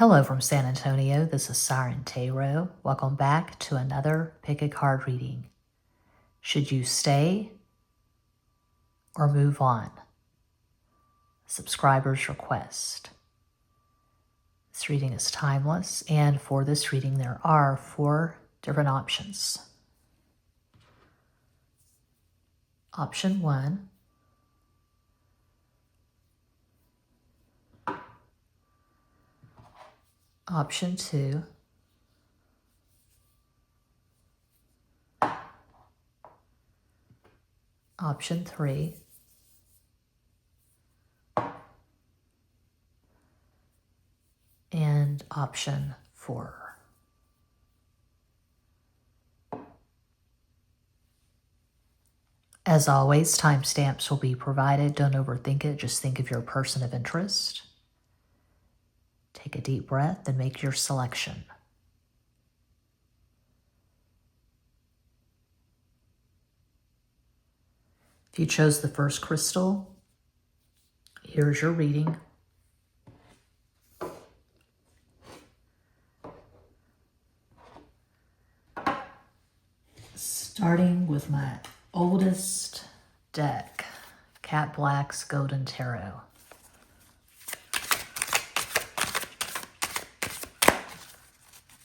Hello from San Antonio, this is SIREN Tarot. Welcome back to another Pick a Card reading. Should you stay or move on? Subscriber's request. This reading is timeless, and for this reading there are 4 different options. Option 1. Option 2. Option 3. And option 4. As always, timestamps will be provided. Don't overthink it. Just think of your person of interest. Take a deep breath and make your selection. If you chose the first crystal, here's your reading. Starting with my oldest deck, Cat Black's Golden Tarot.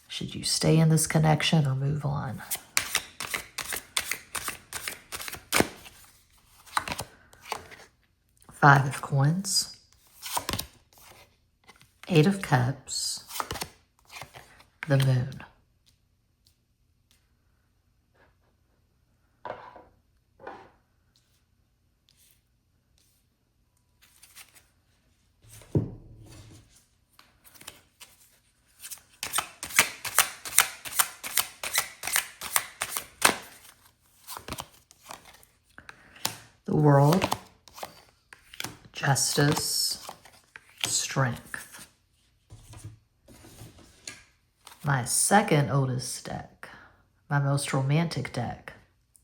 Should you stay in this connection or move on? Five of Coins, 8 of Cups, the Moon. The World, Justice, Strength. My second oldest deck, my most romantic deck,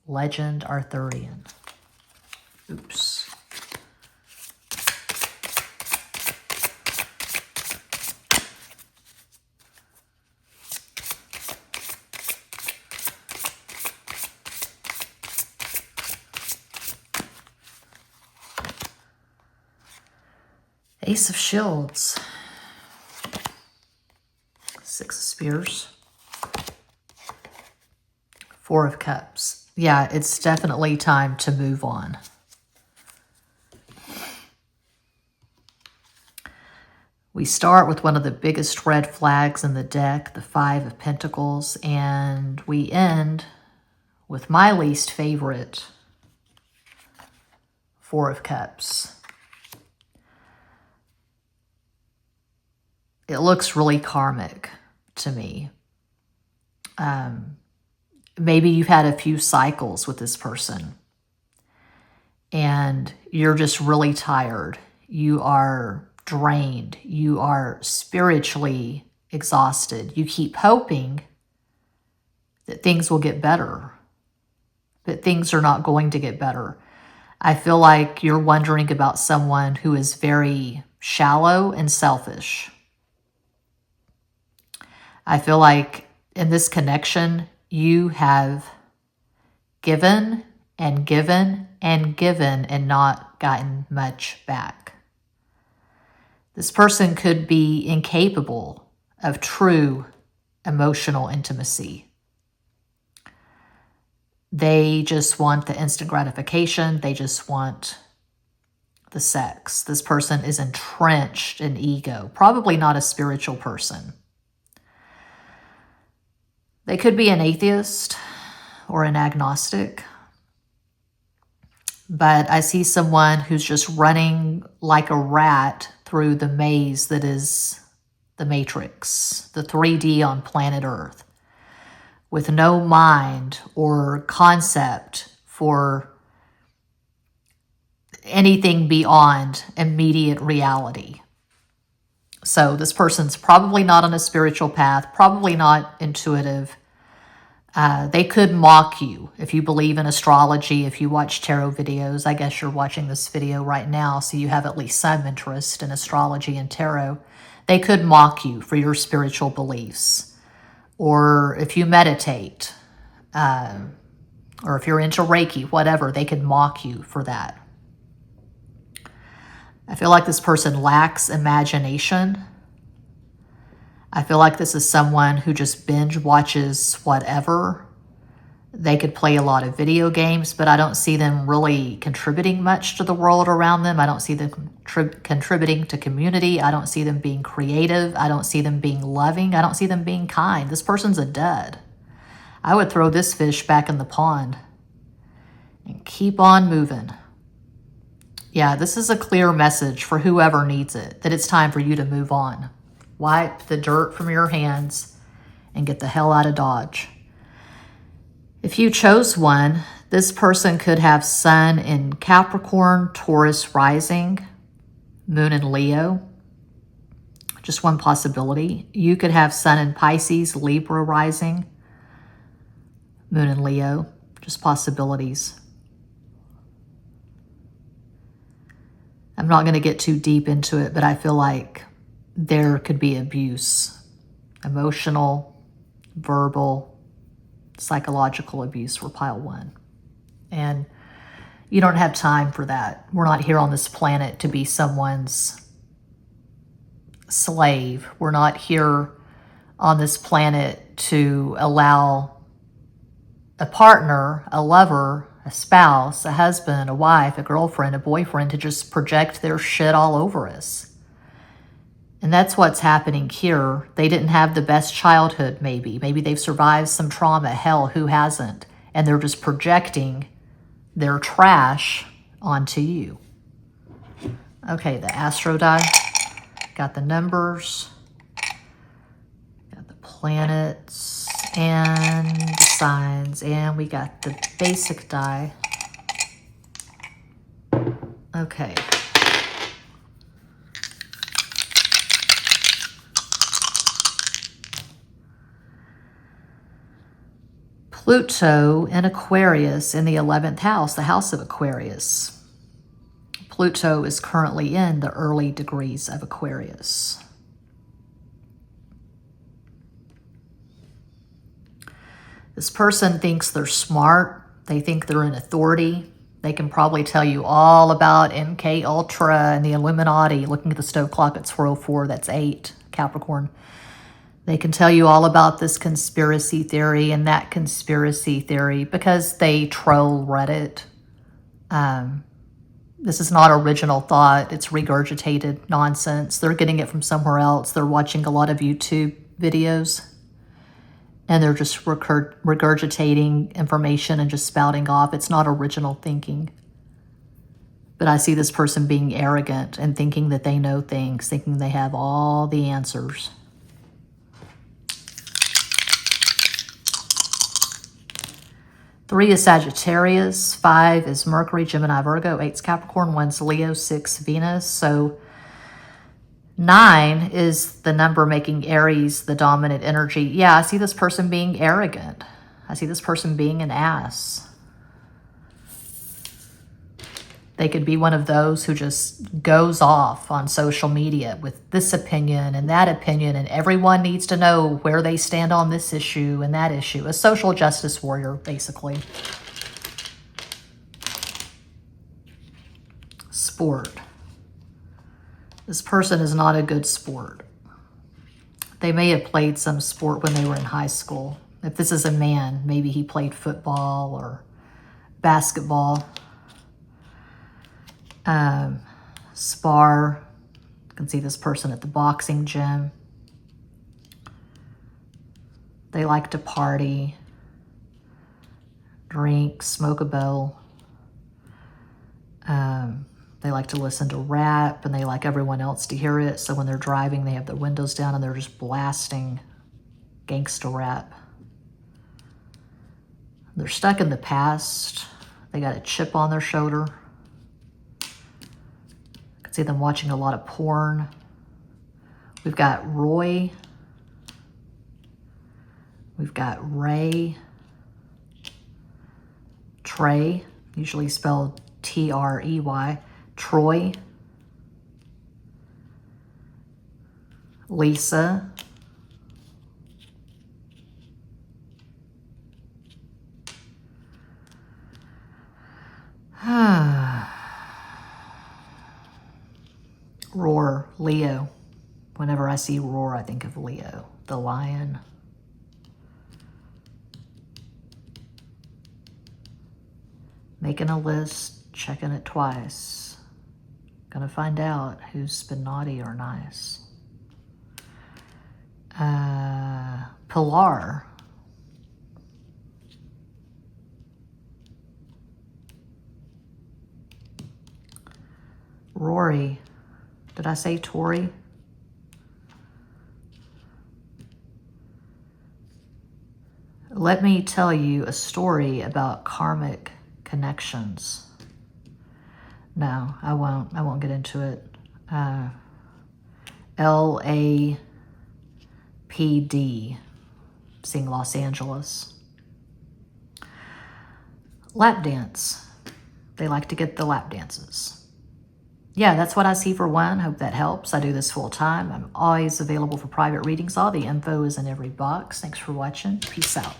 Legend Arthurian. Oops. Ace of Shields, 6 of Spears, 4 of Cups. Yeah, it's definitely time to move on. We start with one of the biggest red flags in the deck, the 5 of Pentacles, and we end with my least favorite, 4 of Cups. It looks really karmic to me. Maybe you've had a few cycles with this person and you're just really tired. You are drained. You are spiritually exhausted. You keep hoping that things will get better, but things are not going to get better. I feel like you're wondering about someone who is very shallow and selfish. I feel like in this connection, you have given and given and given and not gotten much back. This person could be incapable of true emotional intimacy. They just want the instant gratification. They just want the sex. This person is entrenched in ego, probably not a spiritual person. They could be an atheist or an agnostic, but I see someone who's just running like a rat through the maze that is the Matrix, the 3D on planet Earth, with no mind or concept for anything beyond immediate reality. So this person's probably not on a spiritual path, probably not intuitive. They could mock you if you believe in astrology, if you watch tarot videos. I guess you're watching this video right now, so you have at least some interest in astrology and tarot. They could mock you for your spiritual beliefs. Or if you meditate, or if you're into Reiki, whatever, they could mock you for that. I feel like this person lacks imagination. I feel like this is someone who just binge watches whatever. They could play a lot of video games, but I don't see them really contributing much to the world around them. I don't see them contributing to community. I don't see them being creative. I don't see them being loving. I don't see them being kind. This person's a dud. I would throw this fish back in the pond and keep on moving. Yeah, this is a clear message for whoever needs it, that it's time for you to move on. Wipe the dirt from your hands and get the hell out of Dodge. If you chose one, this person could have Sun in Capricorn, Taurus rising, Moon in Leo. Just one possibility. You could have Sun in Pisces, Libra rising, Moon in Leo. Just possibilities. I'm not going to get too deep into it, but I feel like there could be abuse. Emotional, verbal, psychological abuse for pile 1. And you don't have time for that. We're not here on this planet to be someone's slave. We're not here on this planet to allow a partner, a lover, a spouse, a husband, a wife, a girlfriend, a boyfriend to just project their shit all over us. And that's what's happening here. They didn't have the best childhood, maybe. Maybe they've survived some trauma. Hell, who hasn't? And they're just projecting their trash onto you. Okay, the Astro die. Got the numbers. Got the planets and the signs. And we got the basic die. Okay. Pluto in Aquarius in the 11th house, the house of Aquarius. Pluto is currently in the early degrees of Aquarius. This person thinks they're smart. They think they're in authority. They can probably tell you all about MK Ultra and the Illuminati. Looking at the stove clock, it's 4:04. That's 8, Capricorn. They can tell you all about this conspiracy theory and that conspiracy theory because they troll Reddit. This is not original thought. It's regurgitated nonsense. They're getting it from somewhere else. They're watching a lot of YouTube videos and they're just regurgitating information and just spouting off. It's not original thinking. But I see this person being arrogant and thinking that they know things, thinking they have all the answers. 3 is Sagittarius, 5 is Mercury, Gemini, Virgo, 8 is Capricorn, 1 is Leo, 6 Venus. So 9 is the number making Aries the dominant energy. Yeah, I see this person being arrogant. I see this person being an ass. They could be one of those who just goes off on social media with this opinion and that opinion, and everyone needs to know where they stand on this issue and that issue. A social justice warrior, basically. Sport. This person is not a good sport. They may have played some sport when they were in high school. If this is a man, maybe he played football or basketball. Spar. You can see this person at the boxing gym. They like to party, drink, smoke a bowl. They like to listen to rap and they like everyone else to hear it. So when they're driving, they have their windows down and they're just blasting gangsta rap. They're stuck in the past. They got a chip on their shoulder. See them watching a lot of porn. We've got Roy. We've got Ray. Trey, usually spelled Trey. Troy. Lisa. Roar, Leo. Whenever I see Roar, I think of Leo, the lion. Making a list, checking it twice. Gonna find out who's been naughty or nice. Pilar. Rory. Did I say Tori? Let me tell you a story about karmic connections. No, I won't. I won't get into it. LAPD, seeing Los Angeles. Lap dance. They like to get the lap dances. Yeah, that's what I see for one. Hope that helps. I do this full time. I'm always available for private readings. All the info is in every box. Thanks for watching. Peace out.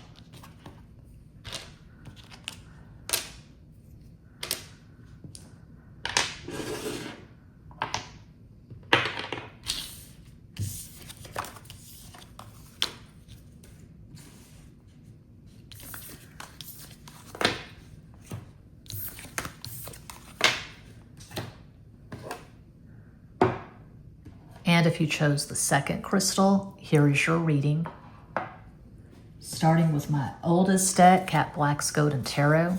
And if you chose the second crystal, here is your reading. Starting with my oldest deck, Cat Black, Gold, and Tarot.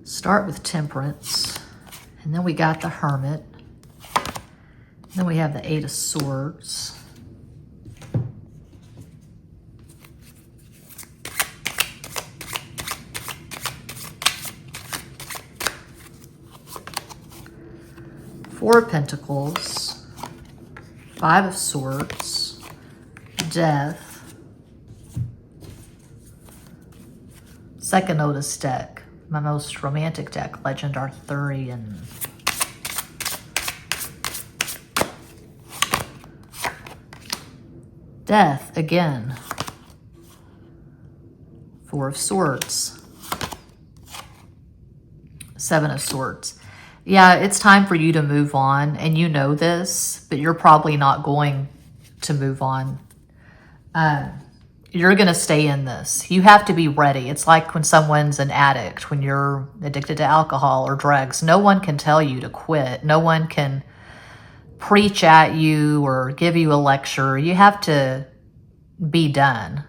Start with Temperance, and then we got the Hermit. Then we have the Eight of Swords. Four of Pentacles. Five of Swords. Death. Second oldest deck. My most romantic deck, Legend Arthurian. Death again. Four of Swords. Seven of Swords. Yeah, it's time for you to move on, and you know this, but you're probably not going to move on. You're going to stay in this. You have to be ready. It's like when someone's an addict, when you're addicted to alcohol or drugs. No one can tell you to quit. No one can preach at you or give you a lecture. You have to be done.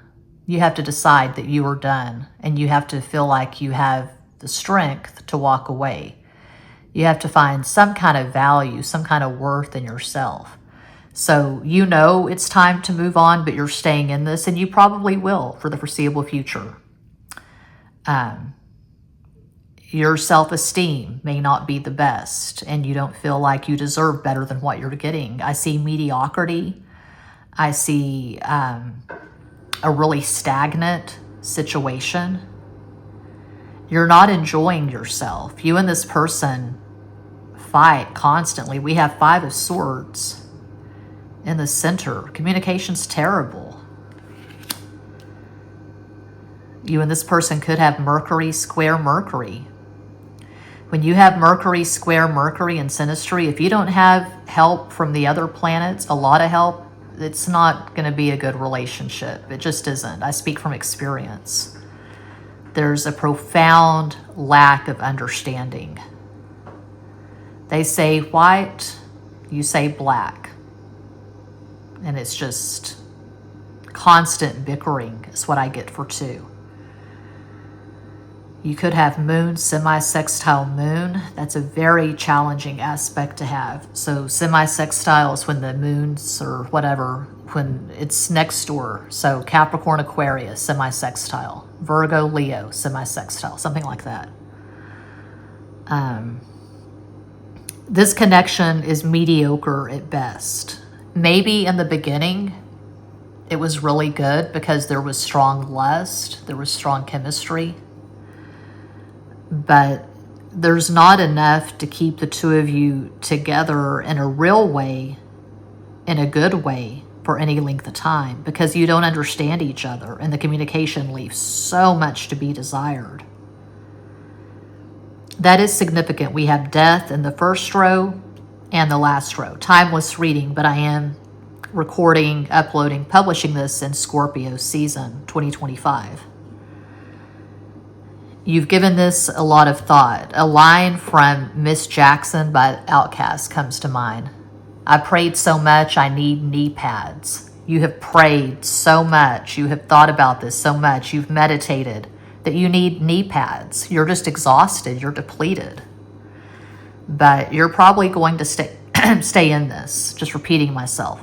You have to decide that you are done, and you have to feel like you have the strength to walk away. You have to find some kind of value, some kind of worth in yourself. So you know it's time to move on, but you're staying in this, and you probably will for the foreseeable future. Your self-esteem may not be the best, and you don't feel like you deserve better than what you're getting. I see mediocrity. I see a really stagnant situation. You're not enjoying yourself. You and this person fight constantly. We have Five of Swords in the center. Communication's terrible. You and this person could have Mercury square Mercury. When you have Mercury square Mercury in Sinistry, if you don't have help from the other planets, a lot of help, it's not going to be a good relationship. It just isn't. I speak from experience. There's a profound lack of understanding. They say white, you say black. And it's just constant bickering is what I get for two. You could have moon, semi-sextile moon. That's a very challenging aspect to have. So semi-sextile is when the moons or whatever, when it's next door. So Capricorn, Aquarius, semi-sextile. Virgo, Leo, semi-sextile, something like that. This connection is mediocre at best. Maybe in the beginning, it was really good because there was strong lust, there was strong chemistry, but there's not enough to keep the two of you together in a real way, in a good way, for any length of time, because you don't understand each other and the communication leaves so much to be desired. That is significant. We have death in the first row and the last row. Timeless reading, but I am recording, uploading, publishing this in Scorpio season 2025. You've given this a lot of thought. A line from Miss Jackson by Outkast comes to mind. I prayed so much, I need knee pads. You have prayed so much, you have thought about this so much, you've meditated that you need knee pads. You're just exhausted, you're depleted. But you're probably going to stay in this, just repeating myself.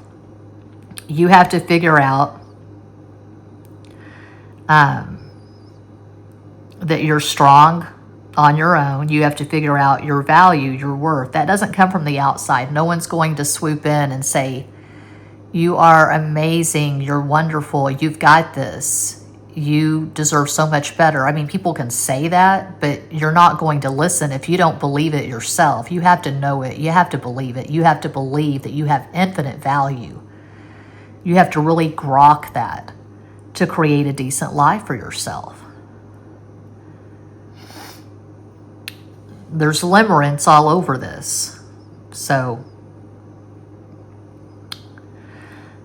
You have to figure out that you're strong on your own. You have to figure out your value, your worth. That doesn't come from the outside. No one's going to swoop in and say, you are amazing, you're wonderful, you've got this, you deserve so much better. I mean, people can say that, but you're not going to listen if you don't believe it yourself. You have to know it. You have to believe it. You have to believe that you have infinite value. You have to really grok that to create a decent life for yourself. There's limerence all over this. So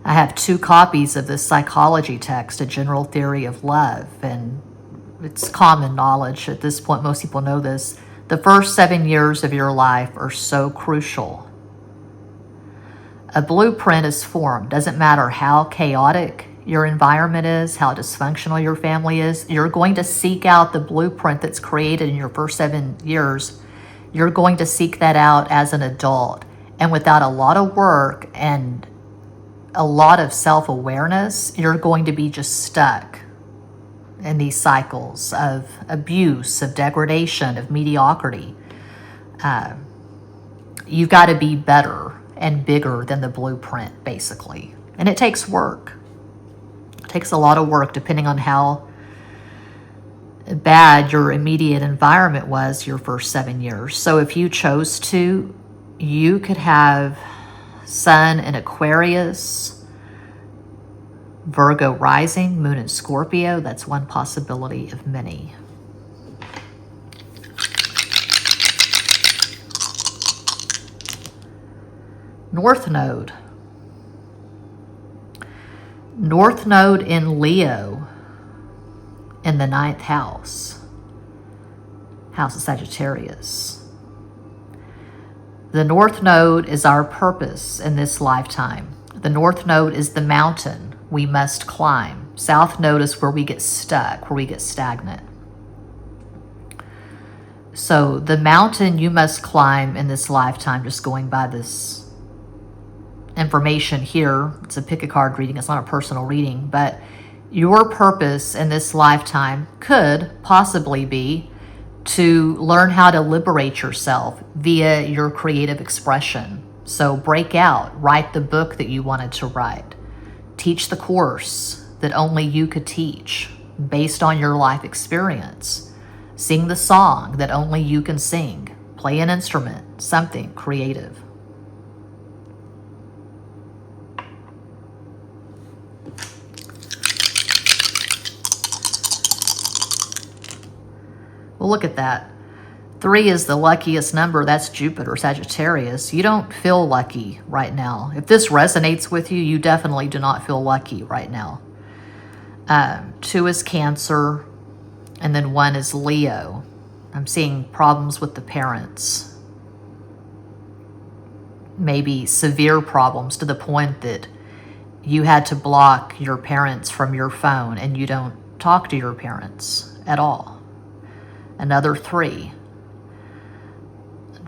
I have 2 copies of this psychology text, A General Theory of Love, and it's common knowledge at this point. Most people know this. The first 7 years of your life are so crucial. A blueprint is formed. Doesn't matter how chaotic your environment is, how dysfunctional your family is, you're going to seek out the blueprint that's created in your first 7 years. You're going to seek that out as an adult. And without a lot of work and a lot of self-awareness, you're going to be just stuck in these cycles of abuse, of degradation, of mediocrity. You've got to be better and bigger than the blueprint, basically. And it takes work. It takes a lot of work depending on how bad your immediate environment was your first 7 years. So if you chose to, you could have Sun in Aquarius, Virgo rising, Moon in Scorpio. That's one possibility of many. North Node. North Node in Leo in the 9th house. House of Sagittarius. The North Node is our purpose in this lifetime. The North Node is the mountain we must climb. South Node is where we get stuck, where we get stagnant. So the mountain you must climb in this lifetime, just going by this information here, it's a pick a card reading, it's not a personal reading, but your purpose in this lifetime could possibly be to learn how to liberate yourself via your creative expression. So break out, write the book that you wanted to write, teach the course that only you could teach based on your life experience, sing the song that only you can sing, play an instrument, something creative. Well, look at that. 3 is the luckiest number. That's Jupiter, Sagittarius. You don't feel lucky right now. If this resonates with you, you definitely do not feel lucky right now. 2 is Cancer, and then 1 is Leo. I'm seeing problems with the parents. Maybe severe problems to the point that you had to block your parents from your phone and you don't talk to your parents at all. Another 3.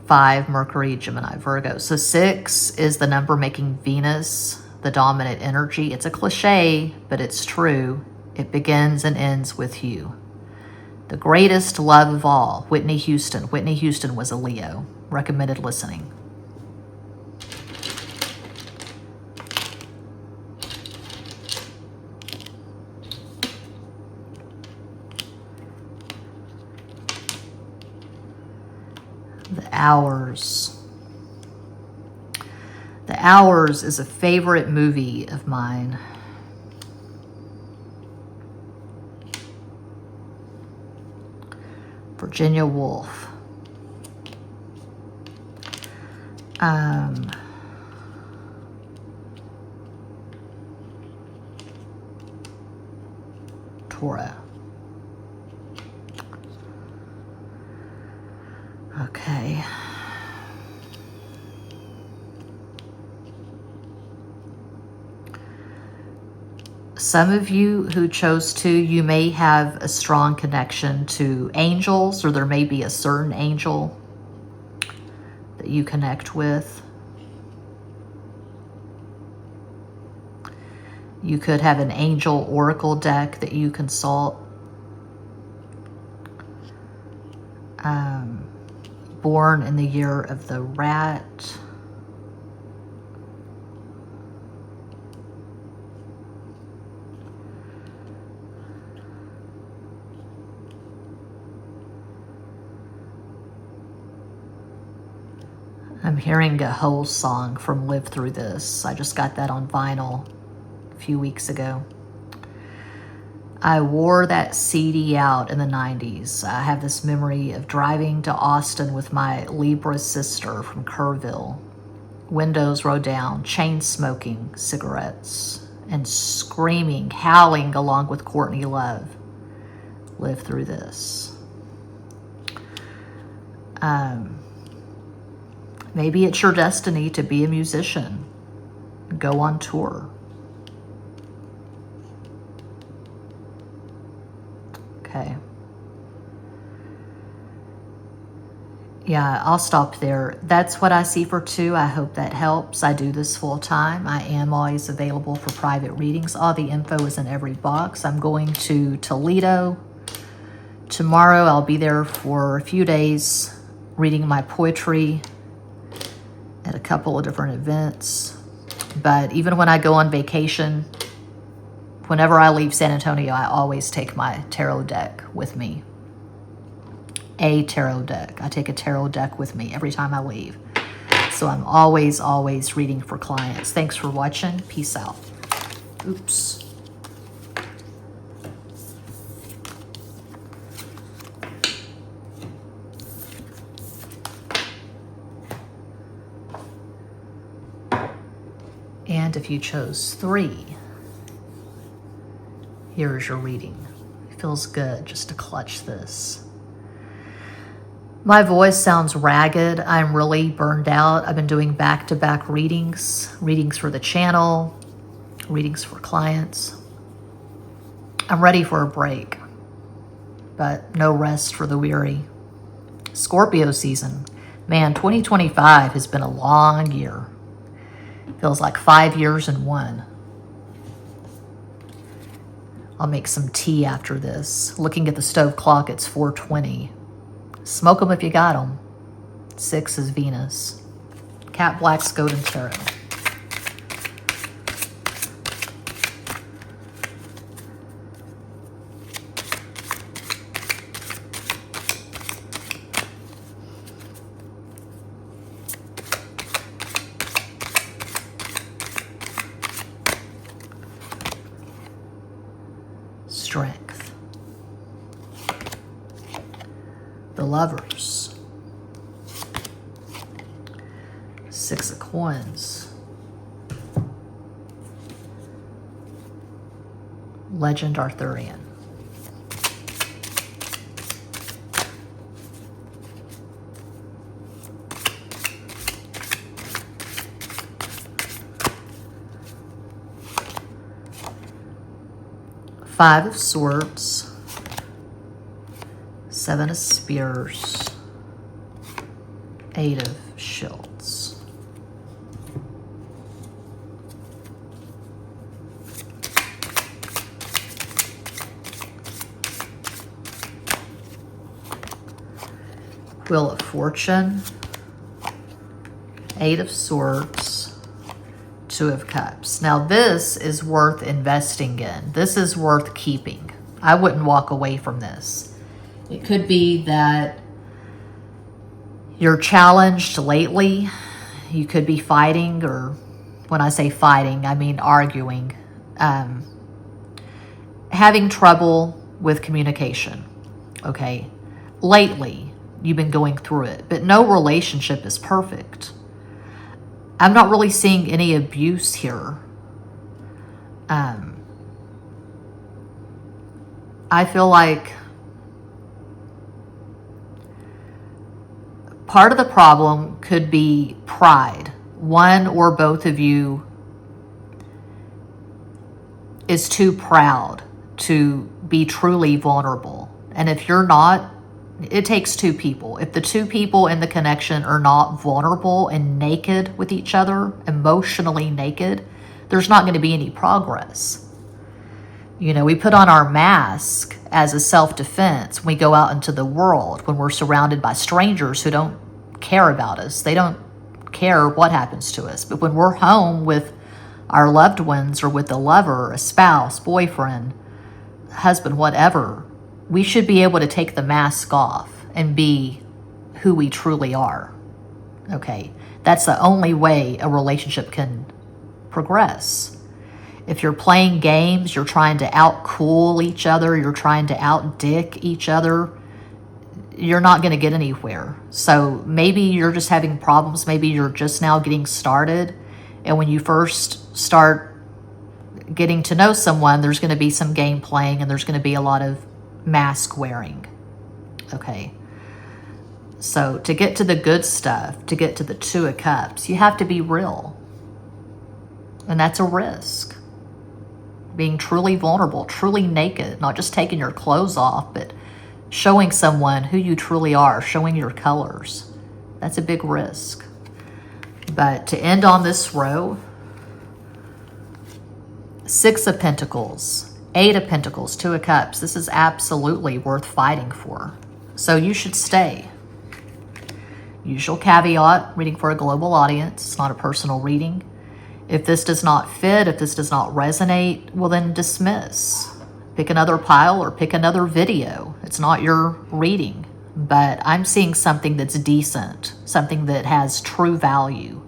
5, Mercury, Gemini, Virgo. So 6 is the number making Venus the dominant energy. It's a cliche, but it's true. It begins and ends with you. The greatest love of all, Whitney Houston. Whitney Houston was a Leo. Recommended listening. Hours. The Hours is a favorite movie of mine. Virginia Woolf. Torah. Okay. Some of you who chose to, you may have a strong connection to angels, or there may be a certain angel that you connect with. You could have an angel oracle deck that you consult. Born in the year of the rat. I'm hearing a whole song from Live Through This. I just got that on vinyl a few weeks ago. I wore that CD out in the 90s. I have this memory of driving to Austin with my Libra sister from Kerrville. Windows rolled down, chain smoking cigarettes, and screaming, howling along with Courtney Love. Live Through This. Maybe it's your destiny to be a musician, go on tour. Okay. Yeah, I'll stop there. That's what I see for 2. I hope that helps. I do this full time. I am always available for private readings. All the info is in every box. I'm going to Toledo tomorrow. I'll be there for a few days reading my poetry at a couple of different events. But even when I go on vacation, whenever I leave San Antonio, I always take my tarot deck with me. A tarot deck. I take a tarot deck with me every time I leave. So I'm always reading for clients. Thanks for watching. Peace out. Oops. And if you chose 3, here's your reading. It feels good just to clutch this. My voice sounds ragged. I'm really burned out. I've been doing back-to-back readings for the channel, readings for clients. I'm ready for a break, but no rest for the weary. Scorpio season. Man, 2025 has been a long year. Feels like 5 years in one. I'll make some tea after this. Looking at the stove clock, it's 4:20. Smoke them if you got them. 6 is Venus. Cat Black's Golden Tarot. Strength. The Lovers. 6 of Coins. Legend Arthurian. Five of Swords, 7 of Spears, 8 of Shields. Wheel of Fortune, 8 of Swords, 2 of Cups. Now this is worth investing in. This is worth keeping. I wouldn't walk away from this. It could be that You're challenged lately. You could be fighting, or when I say fighting, I mean arguing. Having trouble with communication, okay? Lately, you've been going through it, but no relationship is perfect. I'm not really seeing any abuse here. I feel like part of the problem could be pride. One or both of you is too proud to be truly vulnerable. And if you're not, it takes two people. If the two people in the connection are not vulnerable and naked with each other, emotionally naked, there's not going to be any progress. You know, we put on our mask as a self-defense when we go out into the world, when we're surrounded by strangers who don't care about us. They don't care what happens to us. But when we're home with our loved ones, or with a lover, a spouse, boyfriend, husband, whatever, we should be able to take the mask off and be who we truly are. Okay? That's the only way a relationship can progress. If you're playing games, you're trying to out-cool each other, you're trying to out-dick each other, you're not going to get anywhere. So maybe you're just having problems. Maybe you're just now getting started. And when you first start getting to know someone, there's going to be some game playing and there's going to be a lot of mask wearing. Okay. So to get to the good stuff, to get to the Two of Cups, you have to be real. And that's a risk. Being truly vulnerable, truly naked, not just taking your clothes off, but showing someone who you truly are, showing your colors. That's a big risk. But to end on this row, Six of Pentacles, Eight of Pentacles, Two of Cups. This is absolutely worth fighting for. So you should stay. Usual caveat, reading for a global audience. It's not a personal reading. If this does not fit, if this does not resonate, well then dismiss. Pick another pile or pick another video. It's not your reading. But I'm seeing something that's decent, something that has true value.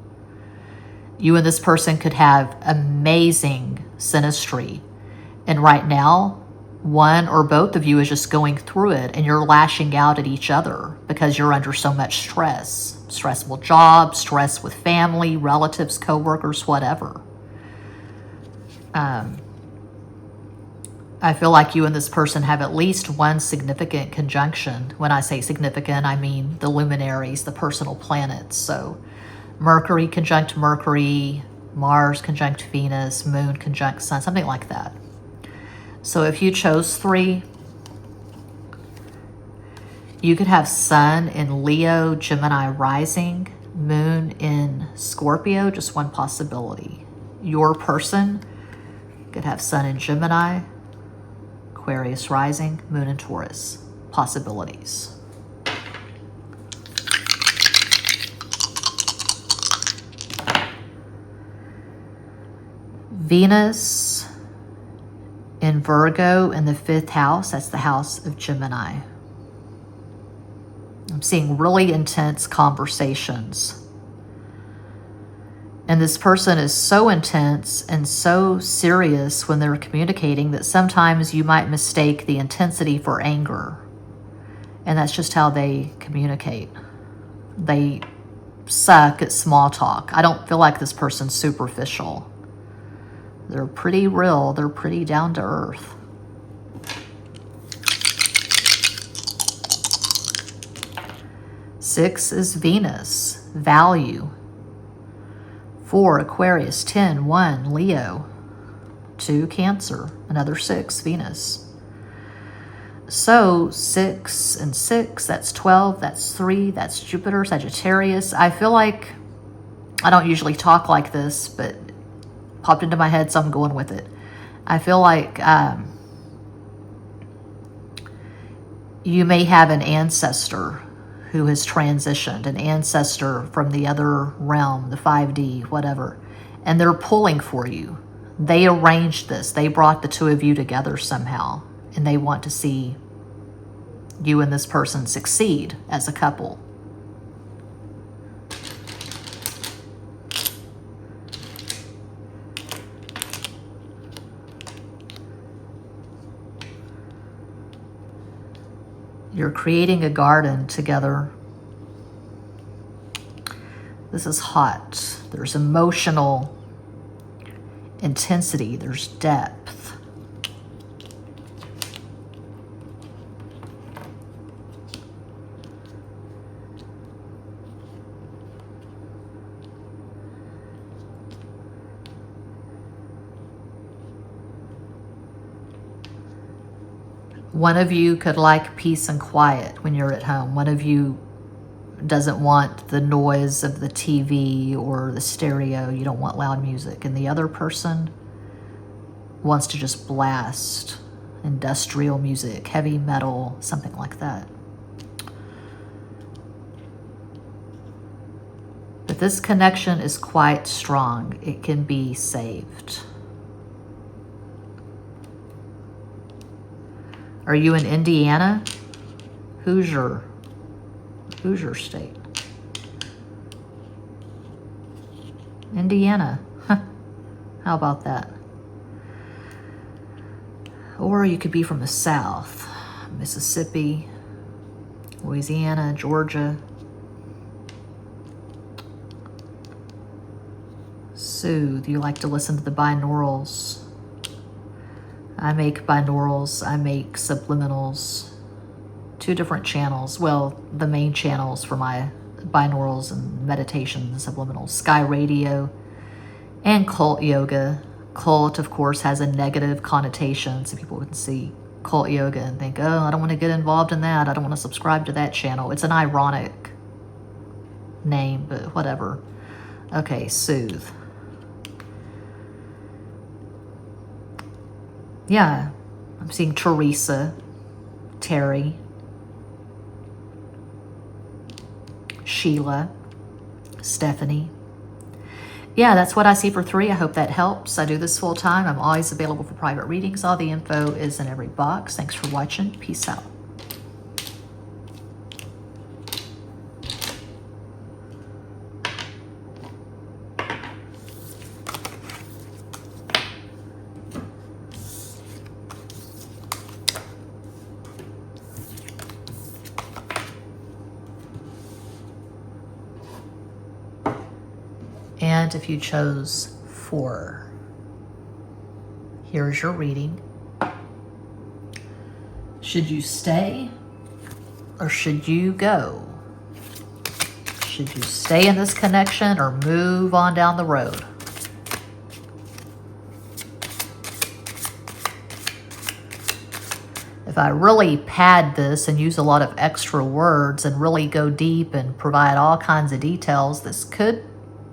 You and this person could have amazing synastry. And right now, one or both of you is just going through it and you're lashing out at each other because you're under so much stress. Stressful job, stress with family, relatives, coworkers, whatever. I feel like you and this person have at least one significant conjunction. When I say significant, I mean the luminaries, the personal planets. So Mercury conjunct Mercury, Mars conjunct Venus, Moon conjunct Sun, something like that. So if you chose 3, you could have Sun in Leo, Gemini rising, Moon in Scorpio, just one possibility. Your person could have Sun in Gemini, Aquarius rising, Moon in Taurus. Possibilities. Venus in Virgo in the 5th house. That's the house of Gemini. I'm seeing really intense conversations. And this person is so intense and so serious when they're communicating that sometimes you might mistake the intensity for anger. And that's just how they communicate. They suck at small talk. I don't feel like this person's superficial. They're pretty real. They're pretty down to earth. Six is Venus, value. 4, Aquarius, 10, 1, Leo, 2, Cancer, another 6, Venus. So 6 and 6, that's 12, that's 3, that's Jupiter, Sagittarius. I feel like I don't usually talk like this, but it popped into my head, so I'm going with it. I feel like you may have an ancestor who has transitioned, an ancestor from the other realm, the 5D, whatever, and they're pulling for you. They arranged this. They brought the two of you together somehow, and they want to see you and this person succeed as a couple. You're creating a garden together. This is hot. There's emotional intensity. There's depth. One of you could like peace and quiet when you're at home. One of you doesn't want the noise of the TV or the stereo. You don't want loud music. And the other person wants to just blast industrial music, heavy metal, something like that. But this connection is quite strong. It can be saved. Are you in Indiana? Hoosier state. Indiana. How about that? Or you could be from the South. Mississippi, Louisiana, Georgia. Soothe. You like to listen to the binaurals. I make binaurals, I make subliminals, 2 different channels. Well, the main channels for my binaurals and meditation and subliminals, Sky Radio and Cult Yoga. Cult, of course, has a negative connotation, so people would see Cult Yoga and think, oh, I don't want to get involved in that. I don't want to subscribe to that channel. It's an ironic name, but whatever. Okay, Soothe. Yeah, I'm seeing Teresa, Terry, Sheila, Stephanie. Yeah, that's what I see for 3. I hope that helps. I do this full time. I'm always available for private readings. All the info is in every box. Thanks for watching. Peace out. And if you chose 4, here's your reading. Should you stay or should you go? Should you stay in this connection or move on down the road? If I really pad this and use a lot of extra words and really go deep and provide all kinds of details, this could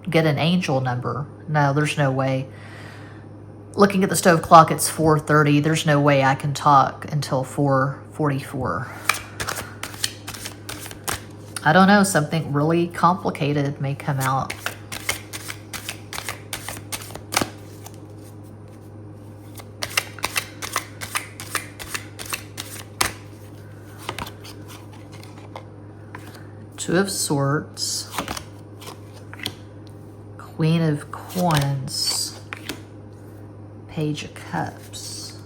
get an angel number. No, there's no way. Looking at the stove clock, it's 4:30. There's no way I can talk until 4:44. I don't know, something really complicated may come out. Two of Swords. Queen of Coins, Page of Cups.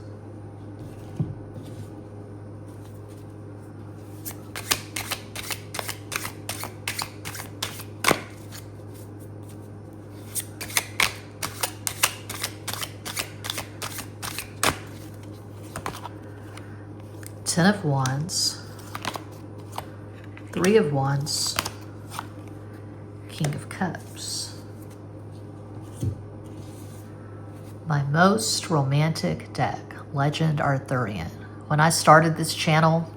Ten of Wands, Three of Wands, King of Cups. My most romantic deck, Legend Arthurian. When I started this channel,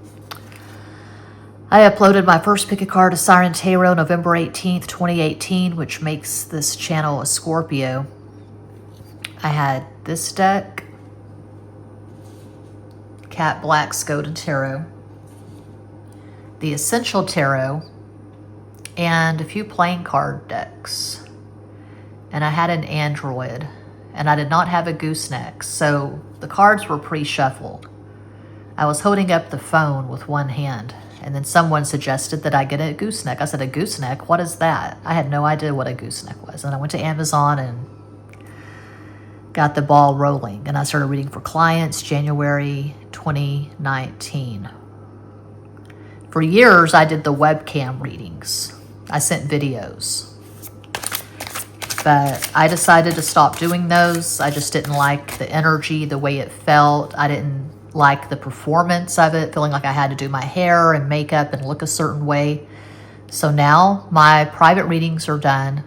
I uploaded my first pick a card to SIREN Tarot November 18th, 2018, which makes this channel a Scorpio. I had this deck, Cat Black's Golden Tarot, the Essential Tarot, and a few playing card decks. And I had an Android. And I did not have a gooseneck, so the cards were pre-shuffled. I was holding up the phone with one hand, and then someone suggested that I get a gooseneck. I said, a gooseneck? What is that? I had no idea what a gooseneck was. And I went to Amazon and got the ball rolling, and I started reading for clients January 2019. For years, I did the webcam readings. I sent videos. But I decided to stop doing those. I just didn't like the energy, the way it felt. I didn't like the performance of it, feeling like I had to do my hair and makeup and look a certain way. So now my private readings are done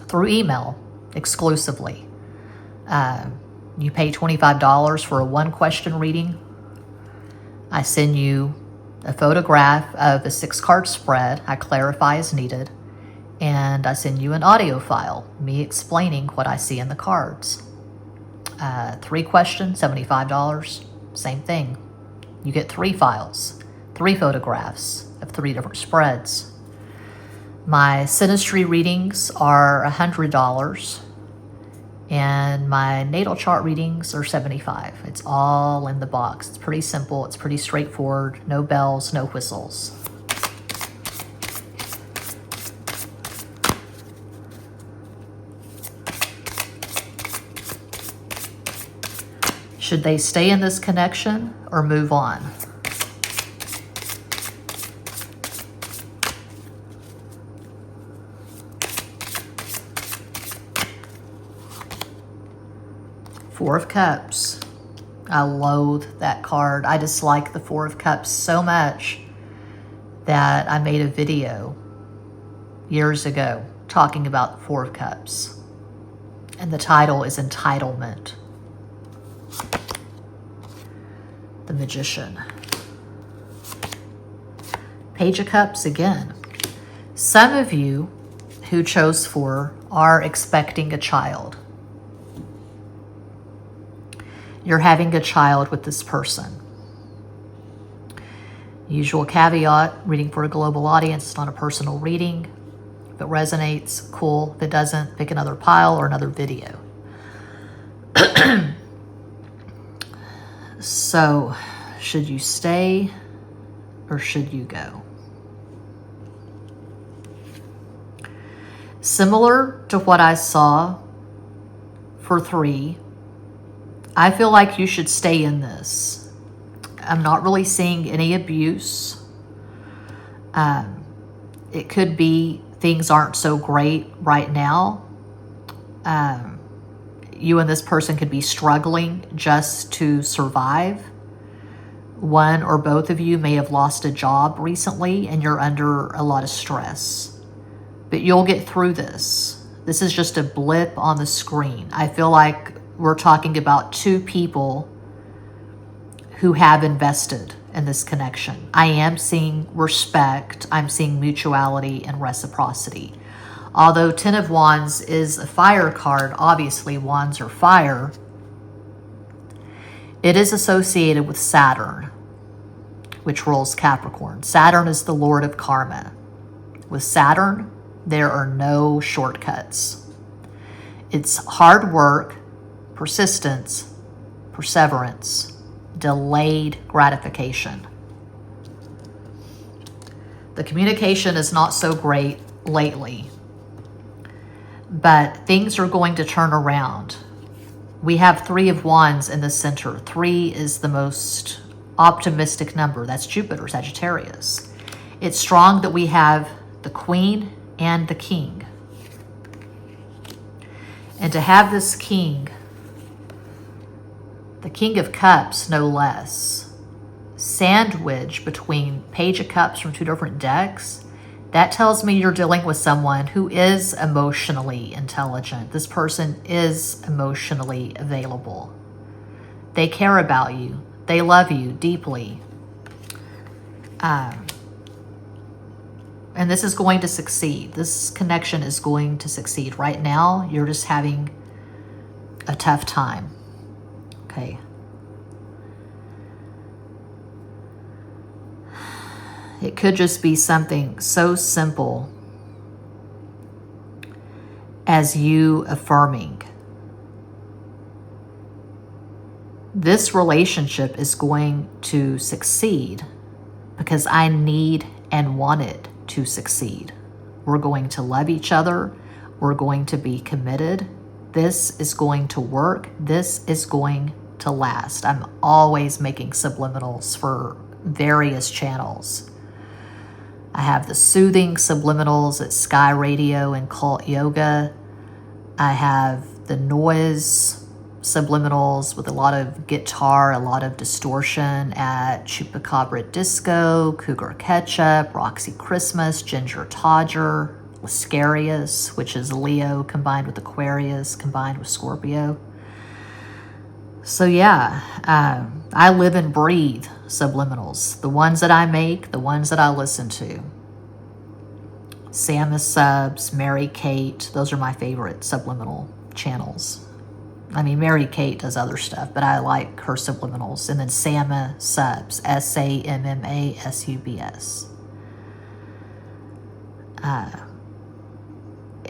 through email exclusively. You pay $25 for a 1-question reading. I send you a photograph of a 6-card spread. I clarify as needed. And I send you an audio file, me explaining what I see in the cards. 3 questions, $75. Same thing. You get 3 files, 3 photographs of 3 different spreads. My synastry readings are $100. And my natal chart readings are $75. It's all in the box. It's pretty simple. It's pretty straightforward. No bells, no whistles. Should they stay in this connection or move on? Four of Cups. I loathe that card. I dislike the Four of Cups so much that I made a video years ago talking about the Four of Cups. And the title is Entitlement. The Magician. Page of Cups again. Some of you who chose 4 are expecting a child. You're having a child with this person. Usual caveat, reading for a global audience, it's not a personal reading. If it resonates, cool. If it doesn't, pick another pile or another video. So, should you stay or should you go? Similar to what I saw for 3, I feel like you should stay in this. I'm not really seeing any abuse. It could be things aren't so great right now. You and this person could be struggling just to survive. One or both of you may have lost a job recently and you're under a lot of stress. But you'll get through this. This is just a blip on the screen. I feel like we're talking about 2 people who have invested in this connection. I am seeing respect. I'm seeing mutuality and reciprocity. Although 10 of Wands is a fire card, obviously wands are fire, it is associated with Saturn, which rules Capricorn. Saturn is the lord of karma. With Saturn, there are no shortcuts. It's hard work, persistence, perseverance, delayed gratification. The communication is not so great lately, but things are going to turn around. We have 3 of Wands in the center. 3 is the most optimistic number. That's Jupiter, Sagittarius. It's strong that we have the Queen and the King. And to have this King, the King of Cups, no less, sandwiched between Page of Cups from 2 different decks, that tells me you're dealing with someone who is emotionally intelligent. This person is emotionally available. They care about you. They love you deeply. And this is going to succeed. This connection is going to succeed. Right now, you're just having a tough time. Okay. It could just be something so simple as you affirming, this relationship is going to succeed because I need and want it to succeed. We're going to love each other. We're going to be committed. This is going to work. This is going to last. I'm always making subliminals for various channels. I have the soothing subliminals at Sky Radio and Cult Yoga. I have the noise subliminals with a lot of guitar, a lot of distortion at Chupacabra Disco, Cougar Ketchup, Roxy Christmas, Ginger Todger, Lascarius, which is Leo combined with Aquarius, combined with Scorpio. So yeah, I live and breathe subliminals. The ones that I make, the ones that I listen to. Samus subs, Mary Kate, those are my favorite subliminal channels. I mean, Mary Kate does other stuff, but I like her subliminals. And then Sama subs, SAMMASUBS.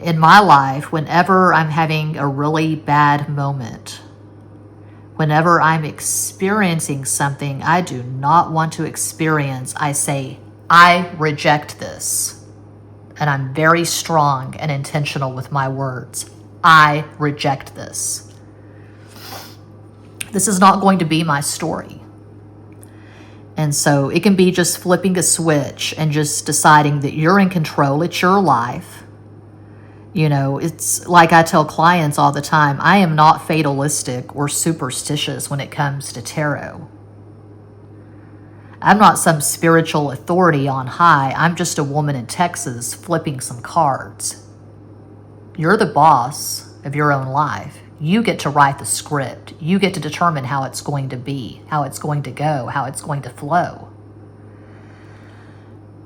In my life, whenever I'm having a really bad moment, whenever I'm experiencing something I do not want to experience, I say, I reject this. And I'm very strong and intentional with my words. I reject this. This is not going to be my story. And so it can be just flipping a switch and just deciding that you're in control. It's your life. You know, it's like I tell clients all the time, I am not fatalistic or superstitious when it comes to tarot. I'm not some spiritual authority on high. I'm just a woman in Texas flipping some cards. You're the boss of your own life. You get to write the script. You get to determine how it's going to be, how it's going to go, how it's going to flow.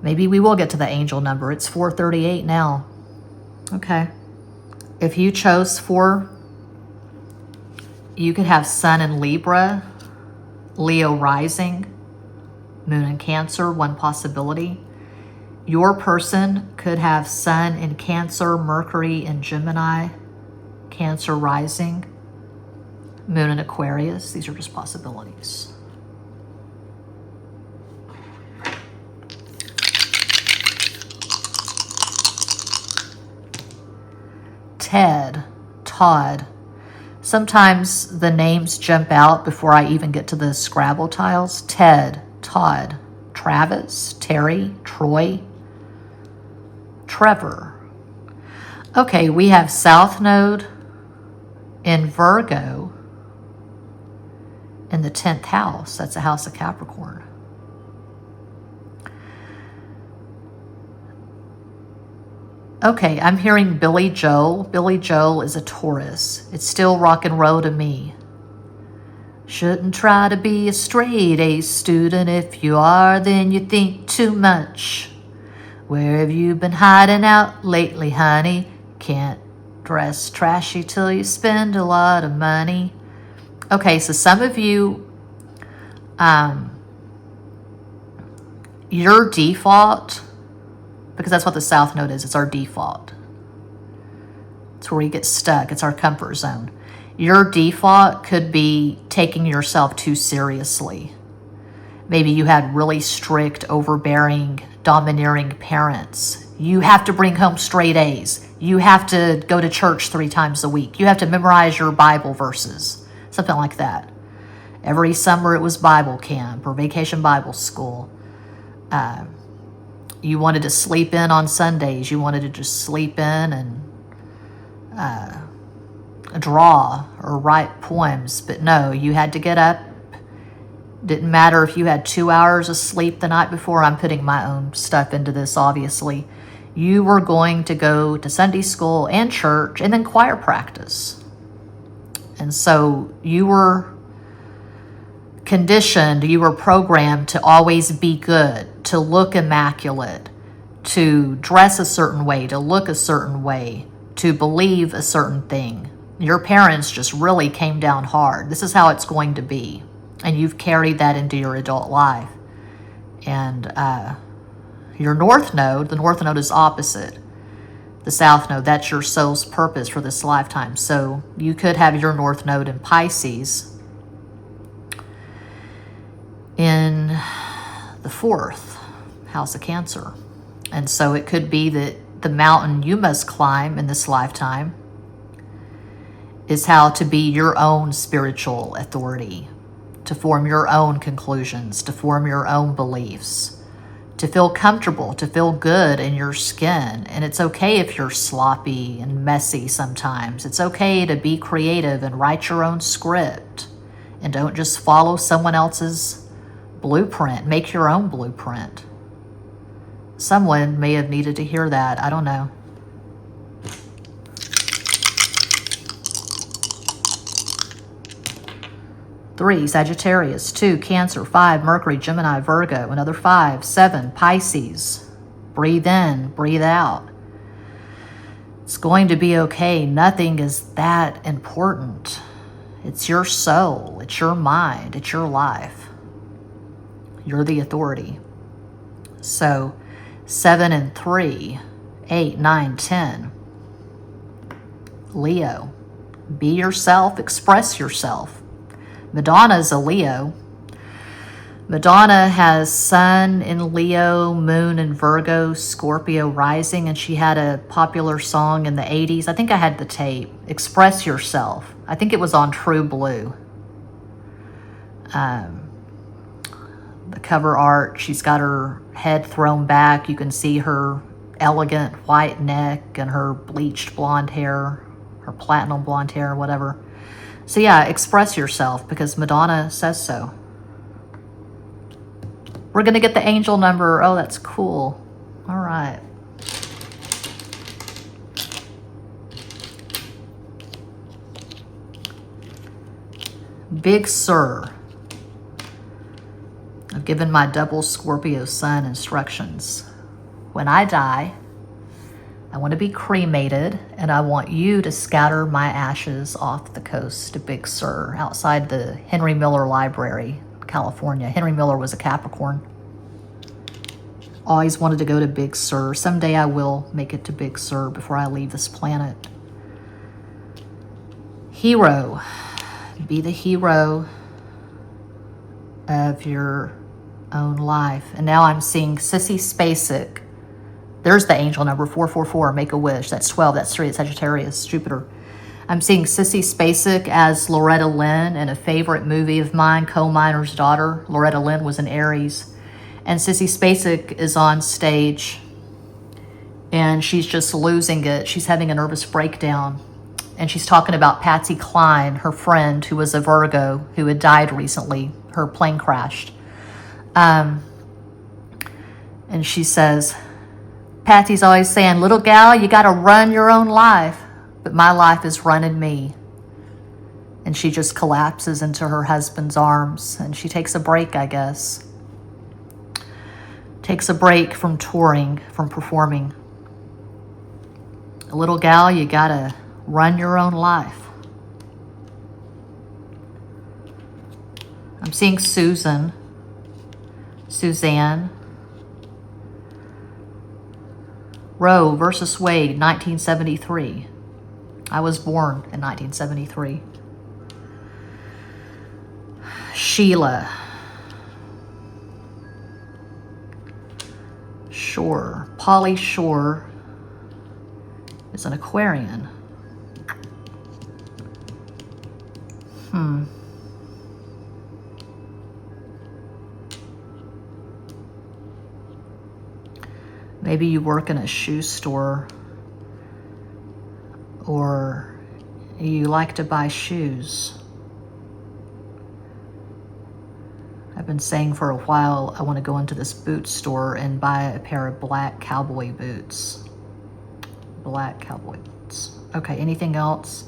Maybe we will get to the angel number. It's 438 now. Okay. If you chose 4, you could have Sun in Libra, Leo rising, Moon in Cancer, one possibility. Your person could have Sun in Cancer, Mercury in Gemini, Cancer rising, Moon in Aquarius. These are just possibilities. Todd. Sometimes the names jump out before I even get to the Scrabble tiles. Ted, Todd, Travis, Terry, Troy, Trevor. Okay, we have South Node in Virgo in the 10th house. That's a house of Capricorn. Okay, I'm hearing Billy Joel. Billy Joel is a Taurus. It's still rock and roll to me. Shouldn't try to be a straight A student. If you are, then you think too much. Where have you been hiding out lately, honey? Can't dress trashy till you spend a lot of money. Okay, so some of you, your default, because that's what the South Node is. It's our default. It's where we get stuck. It's our comfort zone. Your default could be taking yourself too seriously. Maybe you had really strict, overbearing, domineering parents. You have to bring home straight A's. You have to go to church 3 times a week. You have to memorize your Bible verses. Something like that. Every summer it was Bible camp or vacation Bible school. You wanted to sleep in on Sundays. You wanted to just sleep in and draw or write poems. But no, you had to get up. Didn't matter if you had 2 hours of sleep the night before. I'm putting my own stuff into this, obviously. You were going to go to Sunday school and church and then choir practice. And so you were conditioned, you were programmed to always be good, to look immaculate, to dress a certain way, to look a certain way, to believe a certain thing. Your parents just really came down hard. This is how it's going to be. And you've carried that into your adult life. And your North Node, the North Node is opposite. The South Node, that's your soul's purpose for this lifetime. So you could have your North Node in Pisces in the 4th house of Cancer. And so it could be that the mountain you must climb in this lifetime is how to be your own spiritual authority. to form your own conclusions, to form your own beliefs, to feel comfortable, to feel good in your skin. And it's okay if you're sloppy and messy sometimes. It's okay to be creative and write your own script. And don't just follow someone else's blueprint. Make your own blueprint. Someone may have needed to hear that. I don't know. Three, Sagittarius. 2, Cancer. 5, Mercury, Gemini, Virgo. Another 5, 7, Pisces. Breathe in, breathe out. It's going to be okay. Nothing is that important. It's your soul. It's your mind. It's your life. You're the authority. So 7 and 3, 8, 9, 10. Leo. Be yourself. Express yourself. Madonna's a Leo. Madonna has Sun in Leo, Moon in Virgo, Scorpio rising, and she had a popular song in the 80s. I think I had the tape. Express Yourself. I think it was on True Blue. The cover art, she's got her head thrown back. You can see her elegant white neck and her bleached blonde hair, her platinum blonde hair, whatever. So yeah, express yourself because Madonna says so. We're going to get the angel number. Oh, that's cool. All right. Big Sur. I've given my double Scorpio sun instructions. When I die, I want to be cremated, and I want you to scatter my ashes off the coast of Big Sur, outside the Henry Miller Library, California. Henry Miller was a Capricorn. Always wanted to go to Big Sur. Someday I will make it to Big Sur before I leave this planet. Hero. Be the hero of your own life. And now I'm seeing Sissy Spacek. There's the angel number, 444, make a wish. That's 12, that's 3, it's Sagittarius, Jupiter. I'm seeing Sissy Spacek as Loretta Lynn in a favorite movie of mine, Coal Miner's Daughter. Loretta Lynn was an Aries. And Sissy Spacek is on stage, and she's just losing it. She's having a nervous breakdown. And she's talking about Patsy Cline, her friend, who was a Virgo, who had died recently. Her plane crashed. And she says, Patsy's always saying, little gal, you got to run your own life. But my life is running me. And she just collapses into her husband's arms. And she takes a break, I guess. Takes a break from touring, from performing. Little gal, you got to run your own life. I'm seeing Susan. Suzanne. Roe versus Wade, 1973. I was born in 1973. Sheila. Shore. Polly Shore is an Aquarian. Maybe you work in a shoe store, or you like to buy shoes. I've been saying for a while I want to go into this boot store and buy a pair of black cowboy boots. Black cowboy boots. Okay, anything else?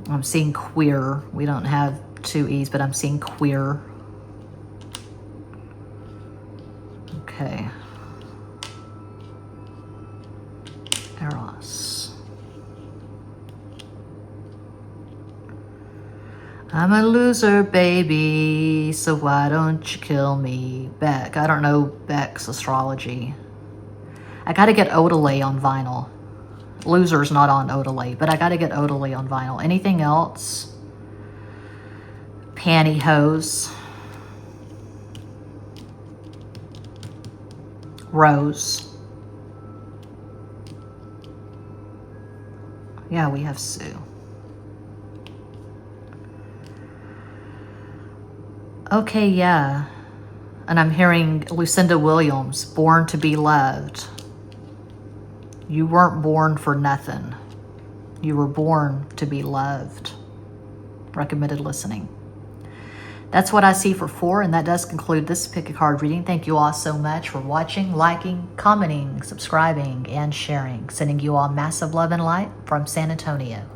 I'm seeing queer. We don't have 2 E's, but I'm seeing queer. Okay. Eros. I'm a loser, baby, so why don't you kill me? Beck. I don't know Beck's astrology. I gotta get Odelay on vinyl. Loser's not on Odelay, but I gotta get Odelay on vinyl. Anything else? Pantyhose. Rose. Yeah, we have Sue. Okay, yeah. And I'm hearing Lucinda Williams, born to be loved. You weren't born for nothing. You were born to be loved. Recommended listening. That's what I see for 4, and that does conclude this pick a card reading. Thank you all so much for watching, liking, commenting, subscribing, and sharing. Sending you all massive love and light from San Antonio.